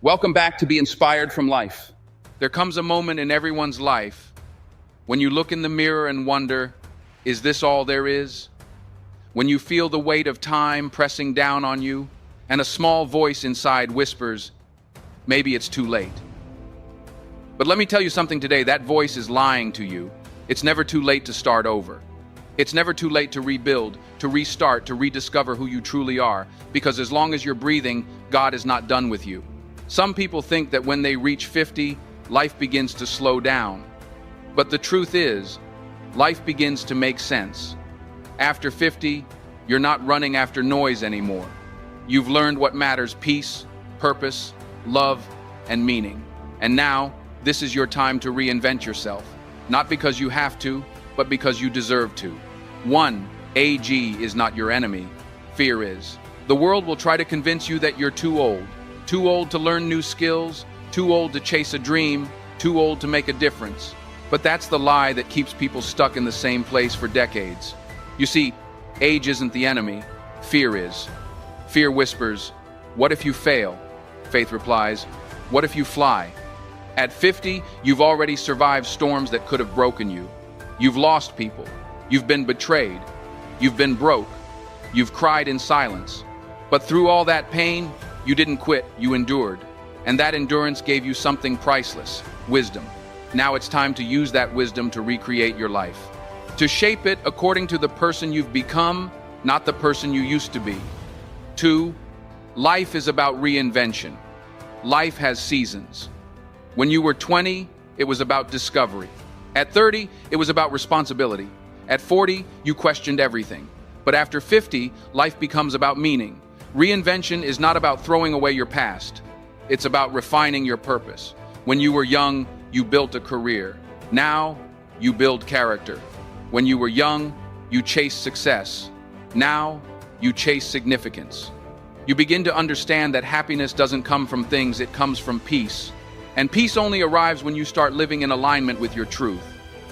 Welcome back to Be Inspired from Life. There comes a moment in everyone's life when you look in the mirror and wonder, is this all there is? When you feel the weight of time pressing down on you and a small voice inside whispers, maybe it's too late. But let me tell you something today, that voice is lying to you. It's never too late to start over. It's never too late to rebuild, to restart, to rediscover who you truly are, because as long as you're breathing, God is not done with you. Some people think that when they reach 50, life begins to slow down. But the truth is, life begins to make sense. After 50, you're not running after noise anymore. You've learned what matters: peace, purpose, love, and meaning. And now, this is your time to reinvent yourself. Not because you have to, but because you deserve to. 1. Age is not your enemy. Fear is. The world will try to convince you that you're too old. Too old to learn new skills, too old to chase a dream, too old to make a difference. But that's the lie that keeps people stuck in the same place for decades. You see, age isn't the enemy, fear is. Fear whispers, "What if you fail?" Faith replies, "What if you fly?" At 50, you've already survived storms that could have broken you. You've lost people. You've been betrayed. You've been broke. You've cried in silence. But through all that pain, you didn't quit, you endured. And that endurance gave you something priceless: wisdom. Now it's time to use that wisdom to recreate your life. To shape it according to the person you've become, not the person you used to be. 2. Life is about reinvention. Life has seasons. When you were 20, it was about discovery. At 30, it was about responsibility. At 40, you questioned everything. But after 50, life becomes about meaning. Reinvention is not about throwing away your past. It's about refining your purpose. When you were young, you built a career. Now, you build character. When you were young, you chased success. Now, you chase significance. You begin to understand that happiness doesn't come from things, it comes from peace. And peace only arrives when you start living in alignment with your truth.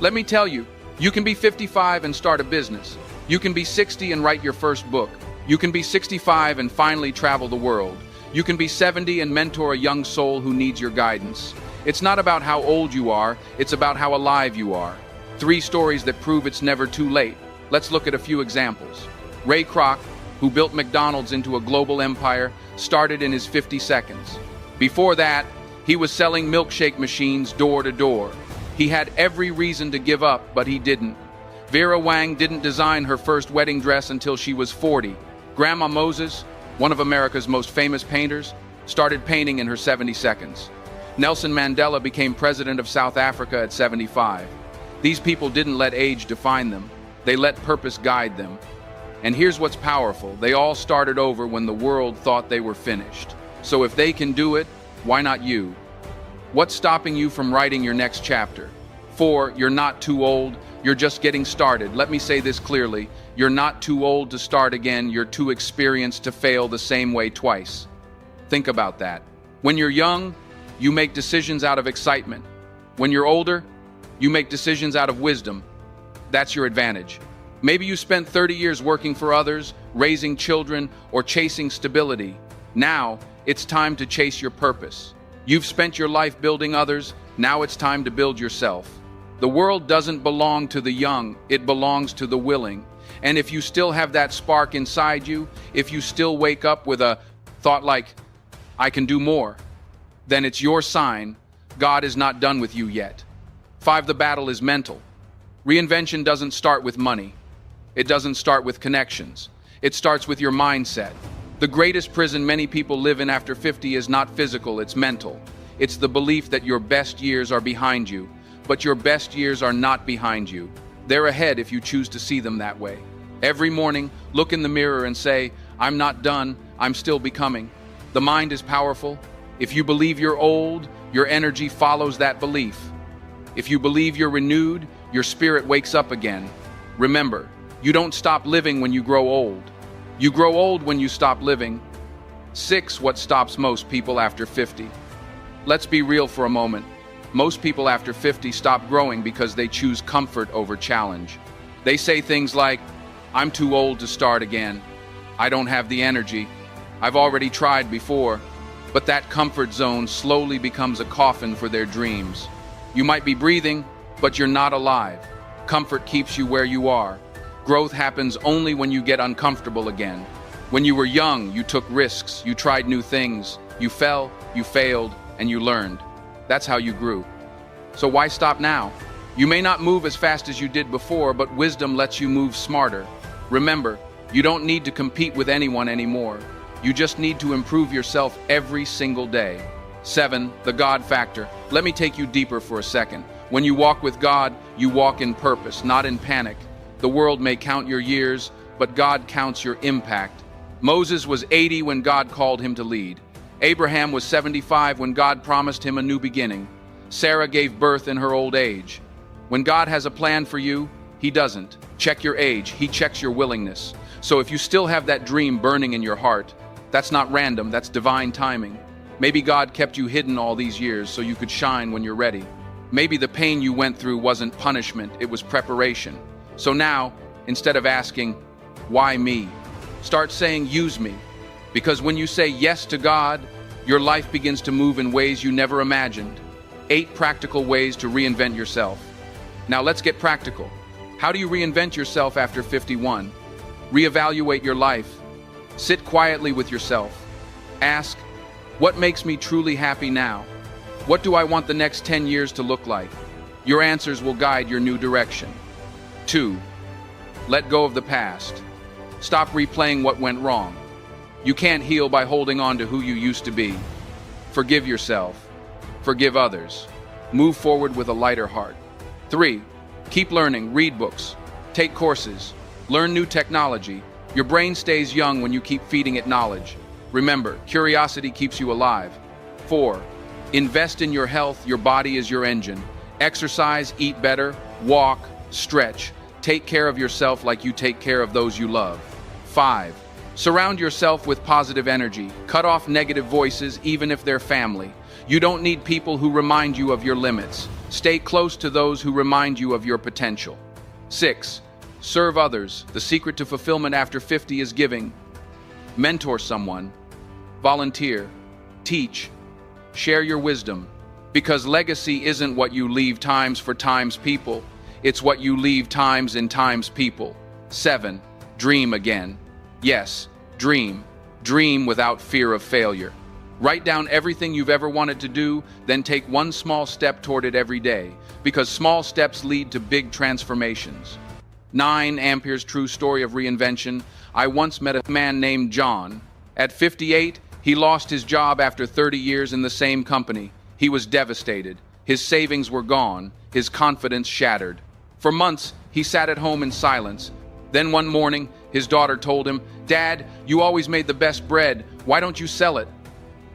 Let me tell you, you can be 55 and start a business. You can be 60 and write your first book. You can be 65 and finally travel the world. You can be 70 and mentor a young soul who needs your guidance. It's not about how old you are, it's about how alive you are. 3 stories that prove it's never too late. Let's look at a few examples. Ray Kroc, who built McDonald's into a global empire, started in his 50 seconds. Before that, he was selling milkshake machines door to door. He had every reason to give up, but he didn't. Vera Wang didn't design her first wedding dress until she was 40. Grandma Moses, one of America's most famous painters, started painting in her 70 seconds. Nelson Mandela became president of South Africa at 75. These people didn't let age define them. They let purpose guide them. And here's what's powerful. They all started over when the world thought they were finished. So if they can do it, why not you? What's stopping you from writing your next chapter? 4. You're not too old. You're just getting started. Let me say this clearly. You're not too old to start again. You're too experienced to fail the same way twice. Think about that. When you're young, you make decisions out of excitement. When you're older, you make decisions out of wisdom. That's your advantage. Maybe you spent 30 years working for others, raising children, or chasing stability. Now, it's time to chase your purpose. You've spent your life building others. Now it's time to build yourself. The world doesn't belong to the young, it belongs to the willing. And if you still have that spark inside you, if you still wake up with a thought like, "I can do more," then it's your sign God is not done with you yet. 5. The battle is mental. Reinvention doesn't start with money. It doesn't start with connections. It starts with your mindset. The greatest prison many people live in after 50 is not physical, it's mental. It's the belief that your best years are behind you. But your best years are not behind you. They're ahead if you choose to see them that way. Every morning, look in the mirror and say, "I'm not done, I'm still becoming." The mind is powerful. If you believe you're old, your energy follows that belief. If you believe you're renewed, your spirit wakes up again. Remember, you don't stop living when you grow old. You grow old when you stop living. 6. What stops most people after 50? Let's be real for a moment. Most people after 50 stop growing because they choose comfort over challenge. They say things like, "I'm too old to start again. I don't have the energy. I've already tried before." but that comfort zone slowly becomes a coffin for their dreams. You might be breathing, but you're not alive. Comfort keeps you where you are. Growth happens only when you get uncomfortable again. When you were young, you took risks, you tried new things, you fell, you failed, and you learned. That's how you grew. So why stop now? You may not move as fast as you did before, but wisdom lets you move smarter. Remember, you don't need to compete with anyone anymore. You just need to improve yourself every single day. 7. The God factor. Let me take you deeper for a second. When you walk with God, you walk in purpose, not in panic. The world may count your years, but God counts your impact. Moses was 80 when God called him to lead. Abraham was 75 when God promised him a new beginning. Sarah gave birth in her old age. When God has a plan for you, He doesn't check your age, He checks your willingness. So if you still have that dream burning in your heart, that's not random, that's divine timing. Maybe God kept you hidden all these years so you could shine when you're ready. Maybe the pain you went through wasn't punishment, it was preparation. So now, instead of asking, why me? Start saying, use me. Because when you say yes to God, your life begins to move in ways you never imagined. 8 practical ways to reinvent yourself. Now let's get practical. How do you reinvent yourself after 51? Reevaluate your life. Sit quietly with yourself. Ask, what makes me truly happy now? What do I want the next 10 years to look like? Your answers will guide your new direction. 2. Let go of the past. Stop replaying what went wrong. You can't heal by holding on to who you used to be. Forgive yourself. Forgive others. Move forward with a lighter heart. 3. Keep learning, read books, take courses, learn new technology. Your brain stays young when you keep feeding it knowledge. Remember, curiosity keeps you alive. 4. Invest in your health, your body is your engine. Exercise, eat better, walk, stretch. Take care of yourself like you take care of those you love. 5. Surround yourself with positive energy. Cut off negative voices, even if they're family. You don't need people who remind you of your limits. Stay close to those who remind you of your potential. 6. Serve others. The secret to fulfillment after 50 is giving. Mentor someone. Volunteer. Teach. Share your wisdom. Because legacy isn't what you leave times for times people. It's what you leave times in times people. 7. Dream again. Yes, dream. Dream without fear of failure. Write down everything you've ever wanted to do, then take one small step toward it every day, because small steps lead to big transformations. 9. Ampere's true story of reinvention. I once met a man named John. At 58, he lost his job after 30 years in the same company. He was devastated. His savings were gone, his confidence shattered. For months, he sat at home in silence. Then one morning, his daughter told him, "Dad, you always made the best bread. Why don't you sell it?"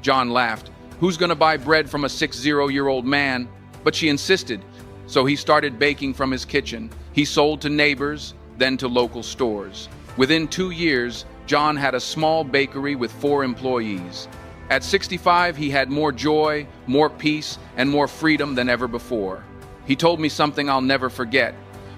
John laughed. Who's going to buy bread from a 60-year-old man? But she insisted. So he started baking from his kitchen. He sold to neighbors, then to local stores. Within 2 years, John had a small bakery with 4 employees. At 65, he had more joy, more peace, and more freedom than ever before. He told me something I'll never forget.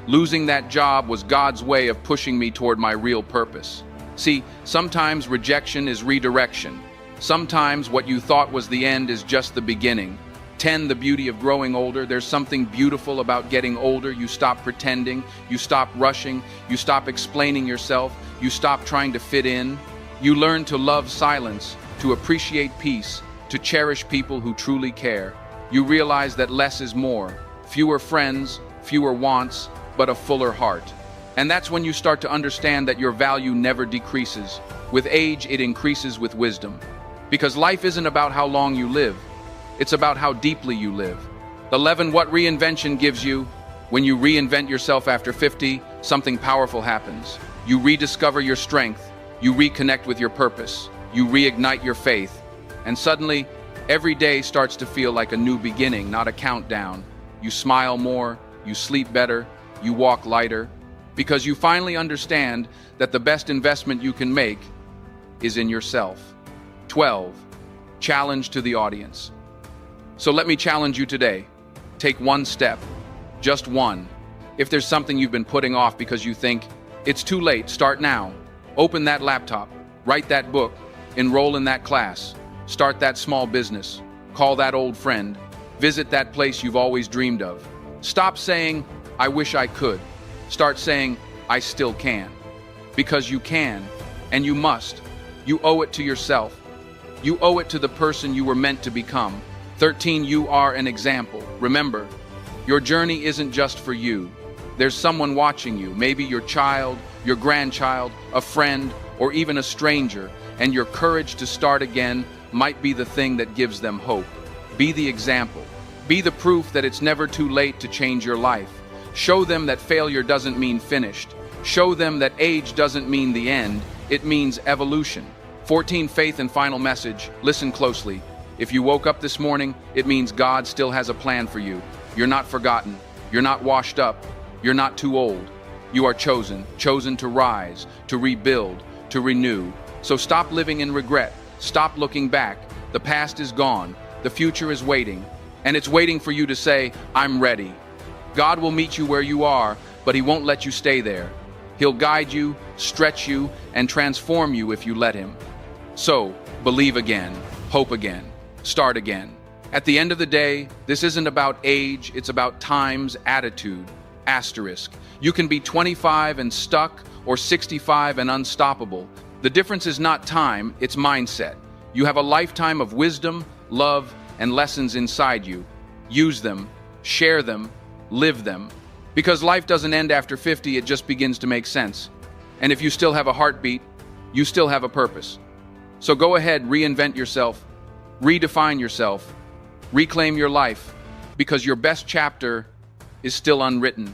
Losing that job was God's way of pushing me toward my real purpose. See, sometimes rejection is redirection. Sometimes what you thought was the end is just the beginning. 10. The beauty of growing older. There's something beautiful about getting older. You stop pretending, you stop rushing, you stop explaining yourself, you stop trying to fit in. You learn to love silence, to appreciate peace, to cherish people who truly care. You realize that less is more. Fewer friends, fewer wants, but a fuller heart. And that's when you start to understand that your value never decreases. With age, it increases with wisdom. Because life isn't about how long you live. It's about how deeply you live. 11. What reinvention gives you. When you reinvent yourself after 50, something powerful happens. You rediscover your strength. You reconnect with your purpose. You reignite your faith. And suddenly, every day starts to feel like a new beginning, not a countdown. You smile more, you sleep better, you walk lighter. Because you finally understand that the best investment you can make is in yourself. 12. Challenge to the audience. So let me challenge you today. Take one step. Just one. If there's something you've been putting off because you think, it's too late, start now. Open that laptop. Write that book. Enroll in that class. Start that small business. Call that old friend. Visit that place you've always dreamed of. Stop saying, I wish I could. Start saying, I still can. Because you can, and you must. You owe it to yourself. You owe it to the person you were meant to become. 13, you are an example. Remember, your journey isn't just for you. There's someone watching you, maybe your child, your grandchild, a friend, or even a stranger, and your courage to start again might be the thing that gives them hope. Be the example. Be the proof that it's never too late to change your life. Show them that failure doesn't mean finished. Show them that age doesn't mean the end, it means evolution. 14, faith and final message. Listen closely. If you woke up this morning, it means God still has a plan for you. You're not forgotten. You're not washed up. You're not too old. You are chosen to rise, to rebuild, to renew. So stop living in regret. Stop looking back. The past is gone. The future is waiting. And it's waiting for you to say, I'm ready. God will meet you where you are, but He won't let you stay there. He'll guide you, stretch you, and transform you if you let Him. So, believe again, hope again, start again. At the end of the day, this isn't about age, it's about time's attitude. Asterisk. You can be 25 and stuck, or 65 and unstoppable. The difference is not time, it's mindset. You have a lifetime of wisdom, love, and lessons inside you. Use them, share them, live them. Because life doesn't end after 50, it just begins to make sense. And if you still have a heartbeat, you still have a purpose. So go ahead, reinvent yourself, redefine yourself, reclaim your life, because your best chapter is still unwritten.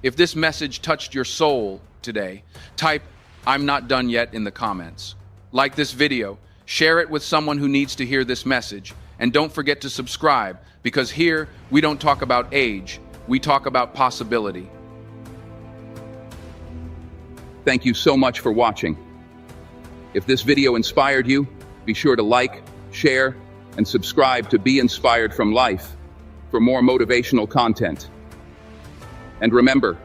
If this message touched your soul today, type, I'm not done yet in the comments. Like this video, share it with someone who needs to hear this message, and don't forget to subscribe, because here we don't talk about age, we talk about possibility. Thank you so much for watching. If this video inspired you, be sure to like, share, and subscribe to Be Inspired from Life for more motivational content. And remember,